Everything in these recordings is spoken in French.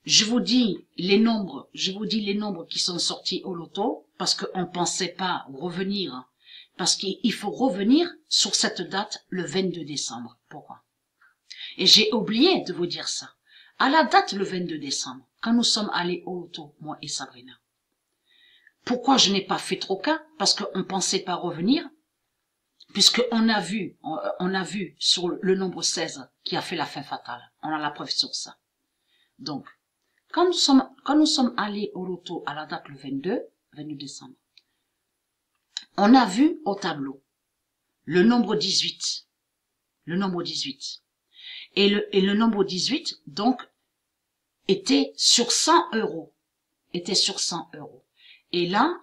je vous dis les nombres qui sont sortis au loto, parce qu'on ne pensait pas revenir, parce qu'il faut revenir sur cette date, le 22 décembre. Pourquoi? Et j'ai oublié de vous dire ça. À la date, le 22 décembre, quand nous sommes allés au loto, moi et Sabrina, pourquoi je n'ai pas fait trop cas? Parce qu'on ne pensait pas revenir, puisqu'on a vu sur le nombre 16 qui a fait la fin fatale. On a la preuve sur ça. Donc, quand nous sommes allés au loto à la date le 22 décembre, on a vu au tableau le nombre 18. Le nombre 18. Et le nombre 18, donc, était sur 100 €. Était sur 100 €. Et là,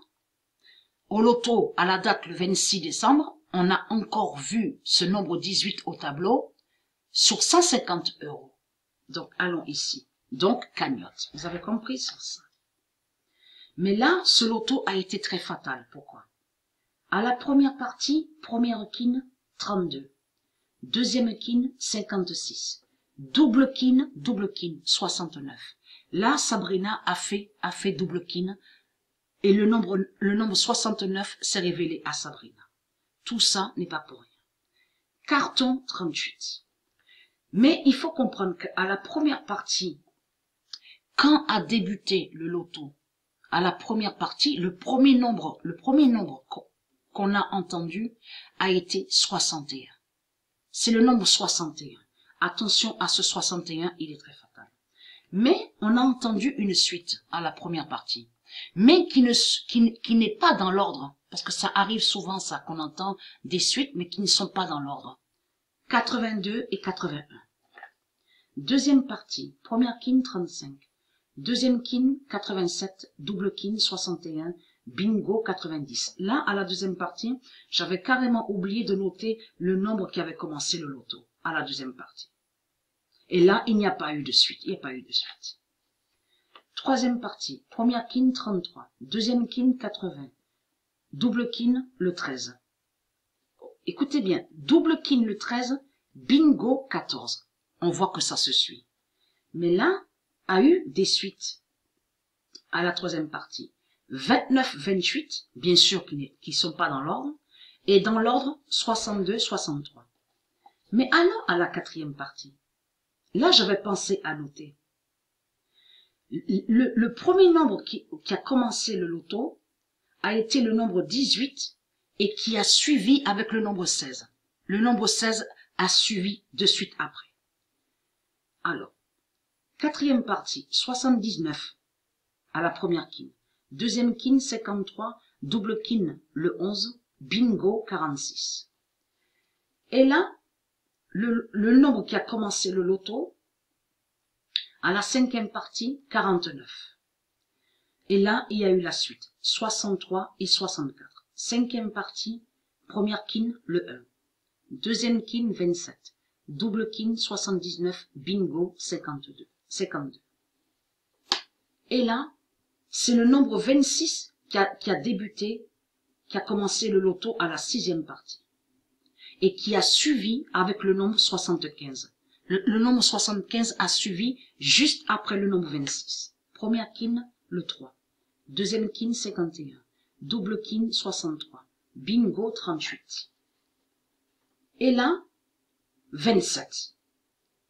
au loto, à la date le 26 décembre, on a encore vu ce nombre 18 au tableau sur 150 €. Donc, allons ici. Donc, cagnotte. Vous avez compris sur ça? Mais là, ce loto a été très fatal. Pourquoi? À la première partie, première quine, 32. Deuxième quine, 56. Double quine, 69. Là, Sabrina a fait double quine. Et le nombre 69 s'est révélé à Sabrina. Tout ça n'est pas pour rien. Carton 38. Mais il faut comprendre qu'à la première partie, quand a débuté le loto, à la première partie, le premier nombre qu'on a entendu a été 61. C'est le nombre 61. Attention à ce 61, il est très fatal. Mais on a entendu une suite à la première partie, mais qui n'est pas dans l'ordre, parce que ça arrive souvent ça, qu'on entend des suites, mais qui ne sont pas dans l'ordre. 82 et 81. Deuxième partie, première quine 35. Deuxième quine 87, double quine 61, bingo 90. Là, à la deuxième partie, j'avais carrément oublié de noter le nombre qui avait commencé le loto, à la deuxième partie. Et là, il n'y a pas eu de suite, Troisième partie, première quine 33, deuxième quine 80, double quine le 13. Écoutez bien, double quine le 13, bingo 14. On voit que ça se suit. Mais là, a eu des suites à la troisième partie. 29, 28, bien sûr qui sont pas dans l'ordre, et dans l'ordre 62, 63. Mais allons à la quatrième partie. Là, j'avais pensé à noter. Le premier nombre qui a commencé le loto a été le nombre 18 et qui a suivi avec le nombre 16. Le nombre 16 a suivi de suite après. Alors, quatrième partie, 79 à la première quine. Deuxième quine, 53, double quine, le 11, bingo, 46. Et là, le nombre qui a commencé le loto, à la cinquième partie, 49. Et là, il y a eu la suite, 63 et 64. Cinquième partie, première quine, le 1. Deuxième quine, 27. Double quine, 79, bingo, 52. Et là, c'est le nombre 26 qui a débuté, qui a commencé le loto à la sixième partie. Et qui a suivi avec le nombre 75. Le nombre 75 a suivi juste après le nombre 26. Première quine, le 3. Deuxième quine, 51. Double quine, 63. Bingo, 38. Et là, 27.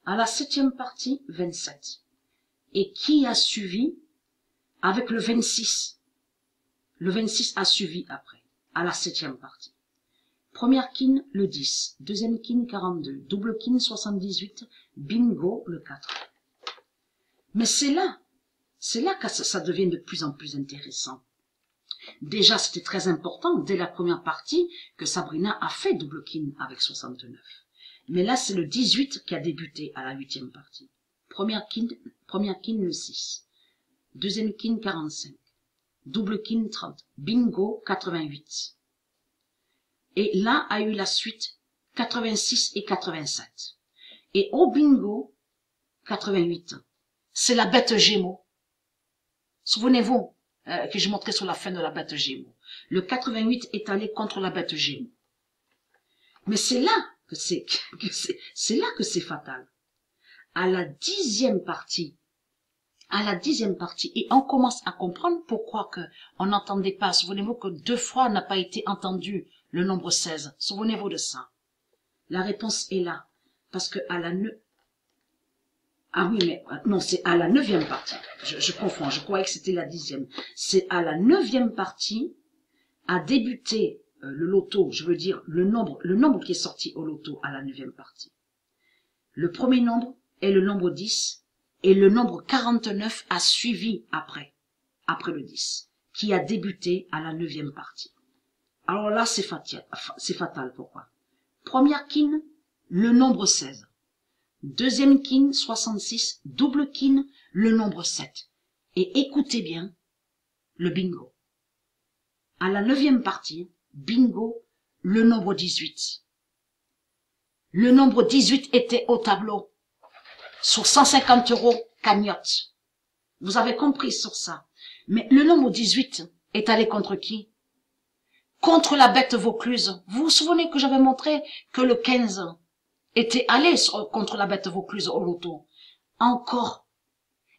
À la septième partie, 27. Et qui a suivi avec le 26? Le 26 a suivi après, à la septième partie. Première quine, le 10. Deuxième quine, 42. Double quine, 78. Bingo, le 4. Mais c'est là que ça devient de plus en plus intéressant. Déjà, c'était très important, dès la première partie, que Sabrina a fait double quine avec 69. Mais là, c'est le 18 qui a débuté à la huitième partie. Première quine, le 6. Deuxième quine, 45. Double quine, 30. Bingo, 88. Et là a eu la suite 86 et 87. Et au bingo, 88. C'est la bête Gémeaux. Souvenez-vous que je montrais sur la fin de la bête Gémeaux. Le 88 est allé contre la bête Gémeaux. Mais c'est là que c'est fatal. À la dixième partie, à la 10e partie, et on commence à comprendre pourquoi que on n'entendait pas. Souvenez-vous que 2 fois n'a pas été entendu le nombre 16. Souvenez-vous de ça. La réponse est là. Parce que à la ah oui, mais non, c'est à la 9e partie. Je confonds, je croyais que c'était la 10e. C'est à la 9e partie, a débuté le loto, je veux dire le nombre qui est sorti au loto à la 9e partie. Le premier nombre est le nombre 10 et le nombre 49 a suivi après le 10, qui a débuté à la 9e partie. Alors là, c'est fatal. Pourquoi? Première kin, le nombre 16. Deuxième kin, 66, double kin, le nombre 7. Et écoutez bien, le bingo. À la 9e partie, bingo, le nombre 18. Le nombre 18 était au tableau. Sur 150 € cagnotte. Vous avez compris sur ça. Mais le nombre 18 est allé contre qui? Contre la bête Vaucluse. Vous vous souvenez que j'avais montré que le 15 était allé contre la bête Vaucluse au loto. Encore.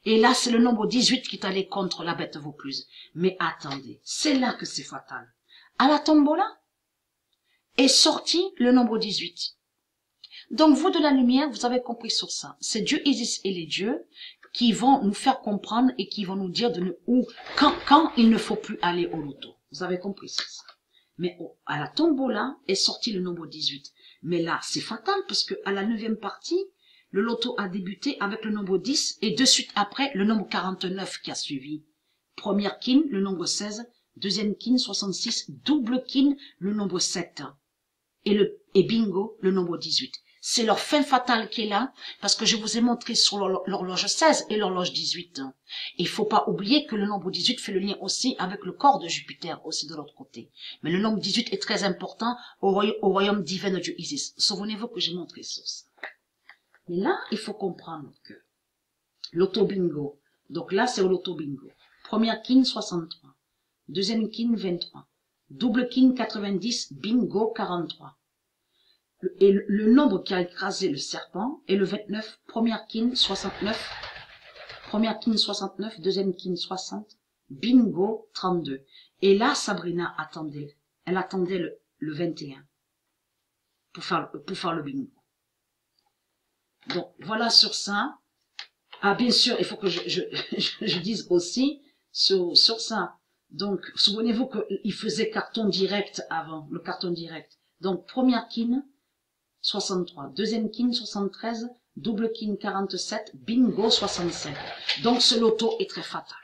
Et là, c'est le nombre 18 qui est allé contre la bête Vaucluse. Mais attendez, c'est là que c'est fatal. À la tombola est sorti le nombre 18. Donc, vous de la lumière, vous avez compris sur ça. C'est Dieu Isis et les dieux qui vont nous faire comprendre et qui vont nous dire quand il ne faut plus aller au loto. Vous avez compris ça. Mais à la tombola est sorti le nombre 18. Mais là, c'est fatal parce que à la 9e partie, le loto a débuté avec le nombre 10 et de suite après, le nombre 49 qui a suivi. Première kin, le nombre 16. Deuxième kin, 66. Double kin, le nombre 7. Et bingo, le nombre 18. C'est leur fin fatale qui est là, parce que je vous ai montré sur l'horloge 16 et l'horloge 18. Il faut pas oublier que le nombre 18 fait le lien aussi avec le corps de Jupiter, aussi de l'autre côté. Mais le nombre 18 est très important au royaume divin de Dieu Isis. Souvenez-vous que j'ai montré ça. Mais là, il faut comprendre que l'auto bingo, donc là c'est au loto bingo. Première kin 63, deuxième kin 23, double kin 90, bingo 43. Et le nombre qui a écrasé le serpent est le 29, première kin 69, deuxième kin 60, bingo 32. Et là, Sabrina attendait, elle attendait le 21 pour faire le bingo. Donc, voilà sur ça. Ah, bien sûr, il faut que je dise aussi sur ça. Donc, souvenez-vous qu'il faisait carton direct avant, le carton direct. Donc, première kin, 63, deuxième kin 73, double kin 47, bingo 65. Donc ce loto est très fatal.